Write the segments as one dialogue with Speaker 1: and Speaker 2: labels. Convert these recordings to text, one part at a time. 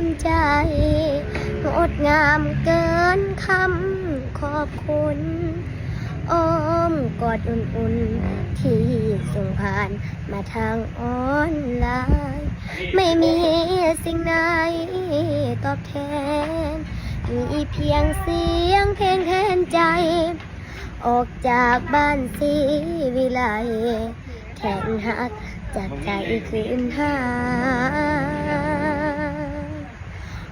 Speaker 1: ำใจงดงามเกินคำขอบคุณอ้อมกอดอุ่นๆที่ส่งผ่านมาทางออนไลน์ไม่มีสิ่งใดตอบแทนมีเพียงเสียงเพลงแทนใจออกจากบ้านสีวิไลแทนหักจากใจคืนหา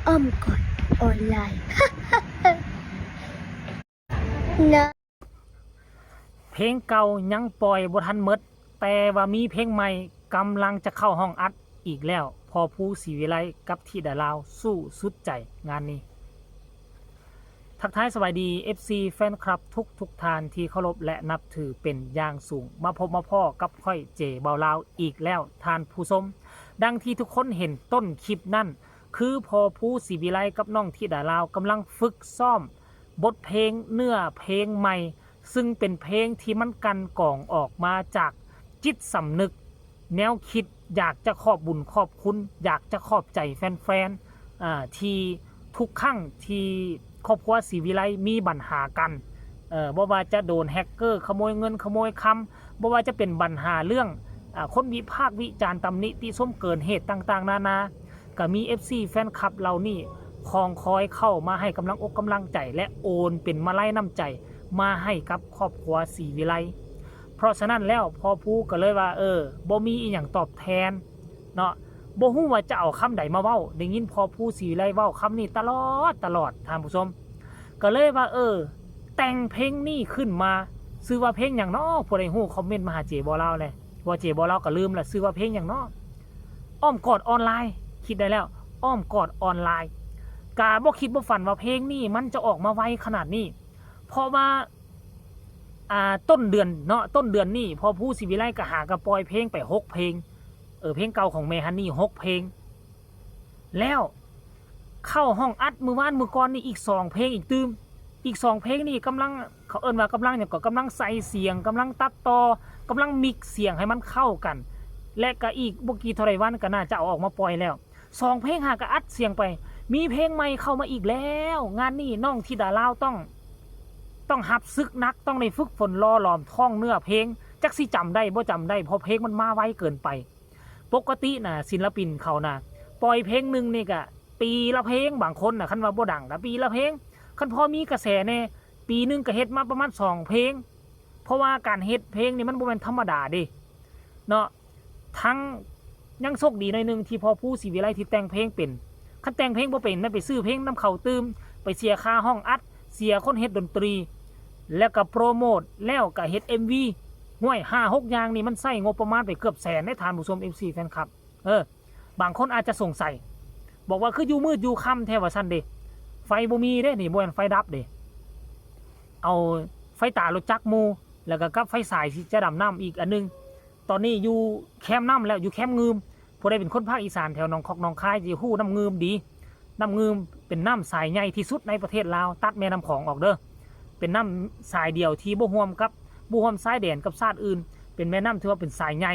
Speaker 1: อ้อมกอดออนไลน์ นะ
Speaker 2: เพลงเก่ายังปล่อยบ่ทันหมดแต่ว่ามีเพลงใหม่กำลังจะเข้าห้องอัดอีกแล้วพอผู้ศรีวิไลกับธิดาลาวสู้สุดใจงานนี้ทักทายสวัสดี FC แฟนคลับทุกท่านที่เคารพและนับถือเป็นอย่างสูงมาพบมาพ่อกับค่อยเจเบาลาวอีกแล้วท่านผู้ชมดังที่ทุกคนเห็นต้นคลิปนั่นคือพอผู้ศรีวิไลกับน้องธิดาลาวกำลังฝึกซ้อมบทเพลงเนื้อเพลงใหม่ซึ่งเป็นเพลงที่มันกันกองออกมาจากจิตสำนึกแนวคิดอยากจะขอบบุญขอบคุณอยากจะขอบใจแฟนๆที่ทุกครั้งที่ครอบครัวศรีวิไลมีปัญหากันบ่ว่าจะโดนแฮกเกอร์ขโมยเงินขโมยคำบ่ว่าจะเป็นปัญหาเรื่องคนวิพากษ์วิจารณ์ตำหนิติชมเกินเหตุต่างๆนานาก็มี FC แฟนคลับเรานี่คองคอยเข้ามาให้กำลังอกกำลังใจและโอนเป็นมาลัยน้ำใจมาให้กับครอบครัวศรีวิไลเพราะฉะนั้นแล้วพอผู้ก็เลยว่าบ่มีอีหยังตอบแทนเนาะบ่ฮู้ว่าจะเอาคำใดมาเว้าได้ยินพอผู้ศรีวิไลเว้าคำนี้ตลอดท่านผู้ชมก็เลยว่าแต่งเพลงนี้ขึ้นมาชื่อว่าเพลงหยังเนาะผู้ใดฮู้คอมเมนต์มาหาเจบ่ลาวเลยว่าเจบ่ลาวก็ลืมละชื่อว่าเพลงหยังเนาะอ้อมกอดออนไลน์คิดได้แล้วอ้อมกอดออนไลน์กาบ่คิดบ่ฝันว่าเพลงนี้มันจะออกมาไวขนาดนี้เพราะว่าต้นเดือนเนาะต้นเดือนนี้พอผู้ศรีวิไลก็หากระปล่อยเพลงไป6เพลงเพลงเก่าของเมฮันนี่6เพลงแล้วเข้าห้องอัดมือวานมือก่อนนี่อีก2เพลงอีกตืมอีก2เพลงนี่กำลังเขาว่ากำลังเนี่ยก็กำลังใส่เสียงกำลังตัดต่อกำลังมิกเสียงให้มันเข้ากันและก็อีกบ่กี่เท่าไรวันก็น่าจะเอาออกมาปล่อยแล้ว2เพลงหากอัดเสียงไปมีเพลงใหม่เข้ามาอีกแล้วงานนี้น้องธิดาลาวต้องหับซึกนักต้องในฝึกฝนรอหลอมท่องเนื้อเพลงจักสิจำได้บ่จำได้เพราะเพลงมันมาไวเกินไปปกตินะศิลปินเขานะปล่อยเพลงหนึ่งนี่ก็ปีละเพลงบางคนนะคันว่าบ่ดังนะปีละเพลงคันพอมีกระแสแน่ปีนึงก็เฮ็ดมาประมาณ2เพลงเพราะว่าการเฮ็ดเพลงนี่มันบ่แม่นธรรมดาเด้เนาะทั้งยังโชคดีหน่อยนึงที่พอผู้ศรีวิไลที่แต่งเพลงเป็นคันแต่งเพลงบ่เป็นนั่นไปซื้อเพลงนำเขาตืมไปเสียค่าห้องอัดเสียคนเฮ็ดดนตรีแล้วก็โปรโมทแล้วก็เฮ็ด MV ห้วย 5-6 อย่างนี่มันใช้งบประมาณไปเกือบแสนได้ทานผู้ชม FC แฟนคลับบางคนอาจจะสงสัยบอกว่าคืออยู่มืดอยู่ค่ำแท้ว่าซั่นเด้ไฟบ่มีเด้นี่บ่แม่นไฟดับเด้เอาไฟตารถจักรหมู่แล้วก็กับไฟสายที่จะดำน้ำอีกอันนึงตอนนี้อยู่แคมป์น้ำแล้วอยู่แคมป์งืมผู้ใดเป็นคนภาคอีสานแถวหนองคอกหนองคายสิฮู้น้ำงืมดีน้ำงืมเป็นน้ำสายใหญ่ที่สุดในประเทศลาวตัดแม่น้ำของออกเด้อเป็นน้ำสายเดียวที่บ่ร่วมกับบ่ร่วมสายแดนกับชาติอื่นเป็นแม่น้ำที่ว่าเป็นสายใหญ่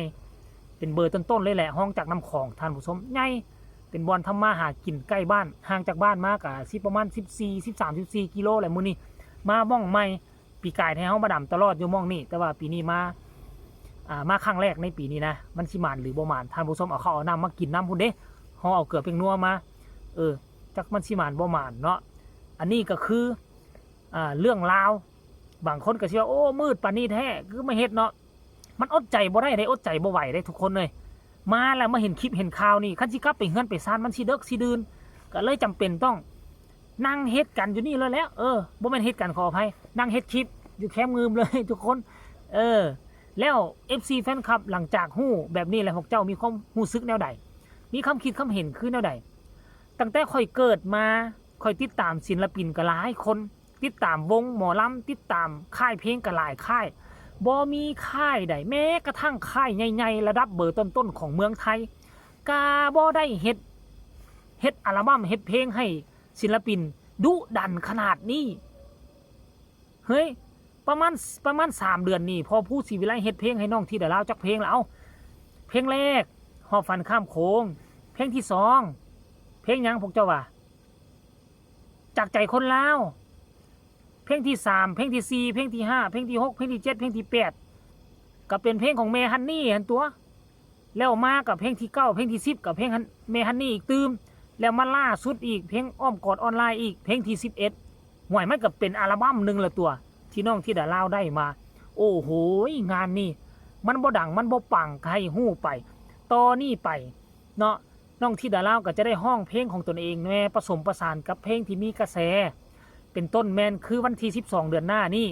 Speaker 2: เป็นเบอร์ต้นๆเลยแหละห้องจากน้ำของท่านผู้ชมใหญ่เป็นบอนทำมาหากินใกล้บ้านห่างจากบ้านมากอ่ะสิประมาณ14 กิโลแหละมื้อนี้มาม่องใหม่ปีกายให้เฮามาดำตลอดอยู่ม่องนี่แต่ว่าปีนี้มาครั้งแรกในปีนี้นะมันสิหมานหรือบ่หมานท่านผู้ชมเอาข้าวเอาน้ำมากินน้ำพุ่นเด้เฮาเอาเกลือเพียงนัวมาจักมันสิหมานบ่หมานเนาะอันนี้ก็คือเรื่องราวบางคนก็สิว่าโอ้มืดปานนี้แท้คือมาเฮ็ดเนาะมันอดใจบ่ได้อดใจบ่ไหวได้ทุกคนเลยมาแล้วมาเห็นคลิปเห็นข่าวนี่คันสิกลับไปเฮือนไปซ่านมันสิเดึกสิดื่นก็เลยจำเป็นต้องนั่งเฮ็ดกันอยู่นี่เลยแล้วบ่แม่นเฮ็ดกันขออภัยนั่งเฮ็ดคลิปอยู่แคมป์งืมเลยทุกคนแล้ว FC แฟนคลับหลังจากฮู้แบบนี้แล้วพวกเจ้ามีความรู้สึกแนวใดมีความคิดความเห็นคือแนวใดตั้งแต่ค่อยเกิดมาค่อยติดตามศิลปินก็หลายคนติดตามวงหมอลำติดตามค่ายเพลงก็หลายค่ายบ่มีค่ายใดแม้กระทั่งค่ายใหญ่ๆระดับเบอร์ต้นๆของเมืองไทยกาบ่ได้เฮ็ดอัลบั้มเฮ็ดเพลงให้ศิลปินดุดันขนาดนี้เฮ้ยประมาณ3 เดือนนี่พอผู้ศรีวิไลเฮ็ดเพลงให้น้องธิดาลาวจักเพลงแล้วเพลงแรกหอบฝันข้ามโขงเพลงที่2 เพลงหยังพวกเจ้าว่าจากใจคนลาวเพลงที่3เพลงที่4เพลงที่5เพลงที่6เพลงที่7เพลงที่8ก็เป็นเพลงของแม่ฮันนี่หั่นตัวแล้วมากับเพลงที่9เพลงที่10กับเพลงแม่ฮันนี่อีกตื่มแล้วมาล่าสุดอีกเพลงอ้อมกอดออนไลน์อีกเพลงที่11ห่วยมันก็เป็นอัลบั้มนึงละตัวที่น้องที่ดาลาวได้มาโอ้โหงานนี้มันบ่ดังมันบ่ปังใครฮู้ไปต่อนี่ไปเนาะน้องที่ดาลาวก็จะได้ห้องเพลงของตนเองแม่ผสมประสานกับเพลงที่มีกระแสเป็นต้นแมนคือวันที่12เดือนหน้านี่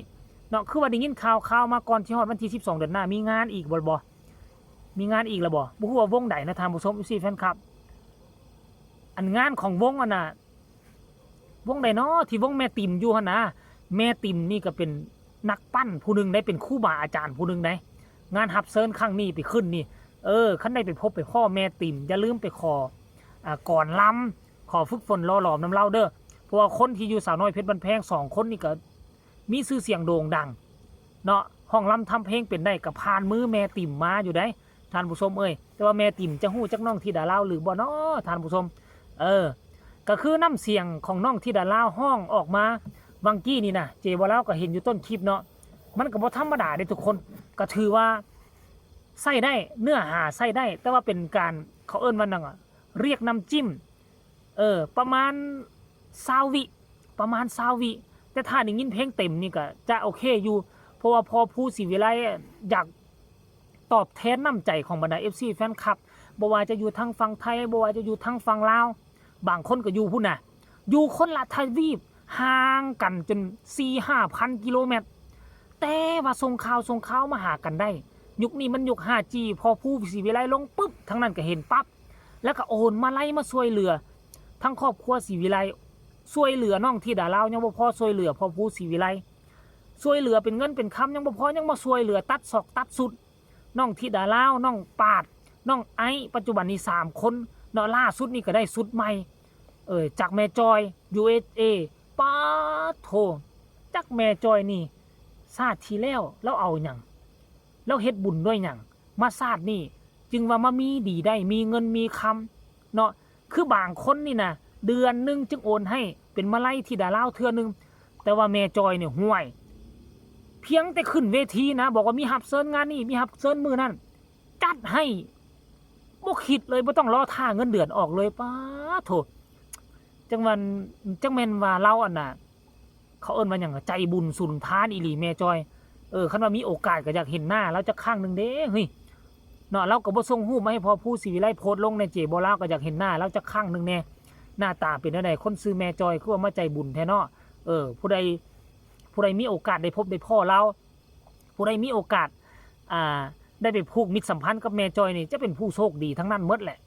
Speaker 2: เนาะคือว่าได้ยินข่าวมาก่อนที่ฮอดวันที่12เดือนหน้ามีงานอีกบ่มีงานอีกแล้วบ่ฮู้ว่าวงใดนะท่านผู้ชม FC แฟนคลับอันงานของวงน่ะวงใดเนาะที่วงแม่ติ๋มอยู่หั่นนะแม่ติ๋มนี่ก็เป็นนักปั้นผู้หนึงได้เป็นครูบาอาจารย์ผู้หนึงได้งานฮับเซิร์นครั้งนี้ไปขึ้นนี่คันได้ไปพบไปพ่อแม่ติ๋มอย่าลืมไปก่อนลำขอฝึกฝนรอหลอมน้ำเล่าเด้อเพราะว่าคนที่อยู่สาวน้อยเพชรบันแพง2คนนี่ก็มีชื่อเสียงโด่งดังเนาะห้องลำทำเพลงเป็นได้กับพานมือแม่ติ๋มมาอยู่ได้ท่านผู้ชมแต่ว่าแม่ติ๋มจะฮู้จักน้องที่ดาลาวหรือบ่เนาะท่านผู้ชมก็คือน้ำเสียงของน้องที่ดาลาวห้องออกมาวังกี้นี่นะเจบ่าวก็เห็นอยู่ต้นคลิปเนาะมันก็บ่ธรรมดาเด้ทุกคนก็ถือว่าใส่ได้เนื้อหาใส่ได้แต่ว่าเป็นการเขาเอิ้นว่านั่นเรียกน้ำจิ้มประมาณ20 วิประมาณ20 วิแต่ถ้าได้ยินเพลงเต็มนี่ก็จะโอเคอยู่เพราะว่าพอผู้ศิวิไลอยากตอบแทนน้ำใจของบรรดา FC แฟนคลับบ่ว่าจะอยู่ทางฝั่งไทยบ่ว่าจะอยู่ทางฝั่งลาวบางคนก็อยู่พุ่นน่ะอยู่คนละทวีปห่างกันจน 4-5,000 กิโลเมตรแต่ว่าส่งข่าวมาหากันได้ยุคนี้มันยุค 5G พอผู้ศิวิไลลงปุ๊บทั้งนั้นก็เห็นปั๊บแล้วก็โอนมาไล่มาช่วยเหลือทั้งครอบครัวศิวิไลช่วยเหลือน้องที่ดาลาวยังบ่พอช่วยเหลือพอผู้ศิวิไลช่วยเหลือเป็นเงินเป็นคำยังบ่พอยังมาช่วยเหลือตัดศอกตัดสุดน้องที่ดาลาวน้องปาดน้องไอปัจจุบันนี้3คนเนาะล่าสุดนี่ก็ได้สุดใหม่จากแม่จอย USA ป้าโถจากแม่จอยนี่ชาติที่แล้วเราเอาหยังเราเฮ็ดบุญด้วยหยังมาชาตินี่จึงว่ามามีดีได้มีเงินมีคำเนาะคือบางคนนี่นะเดือนนึงจึงโอนให้เป็นมาไล่ที่ดาลาวเทื่อนึงแต่ว่าแม่จอยเนี่ยห่วยเพียงแต่ขึ้นเวทีนะบอกว่ามีฮับเซิร์นงานนี่มีฮับเซิร์นมือนั่นจัดให้บ่คิดเลยบ่ต้องรอท่าเงินเดือนออกเลยป้าโถจังแม่นว่าเราอันน่ะเขาเอิ้นว่าหยังใจบุญสุนทานอีหลีแม่จอยคันว่ามีโอกาสก็อยากเห็นหน้าเราจะครั้งนึงเด้เฮ้ยเนาะเราก็บ่ส่งรูปมาให้พอผู้ศิวิไลโพสต์ลงในเจบ่ลาวก็อยากเห็นหน้าเราจะครั้งนึงแน่หน้าตาเป็นจังได๋คนซื้อแม่จอยคือว่ามาใจบุญแท้เนาะผู้ใดมีโอกาสได้พบได้พ่อเราผู้ใดมีโอกาสได้ไปผูกมิตรสัมพันธ์กับแม่จอยนี่จะเป็นผู้โชคดีทั้งนั้นหมดแหละ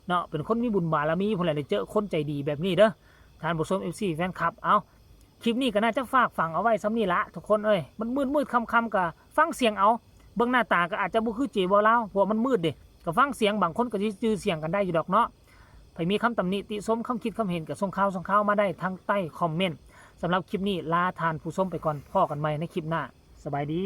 Speaker 2: เนาะเป็นคนมีบุญบารมีพุ่นแหละได้เจอคนใจดีแบบนี้เด้อท่านผู้ชม FC แฟนคลับเอาคลิปนี้ก็น่าจะฝากฟังเอาไว้ซ้ำนี่ละทุกคนมันมืดค่ำๆก็ฟังเสียงเอาเบิ่งหน้าตาก็อาจจะบ่คือเจบ่ลาวเพราะมันมืดเด้ก็ฟังเสียงบางคนก็สิจื้อเสียงกันได้อยู่ดอกเนาะใครมีคำตำหนิติชมคำคิดคำเห็นก็ส่งข่าวมาได้ทางใต้คอมเมนต์สำหรับคลิปนี้ลาทานผู้ชมไปก่อนพ่อกันใหม่ในคลิปหน้าสบายดี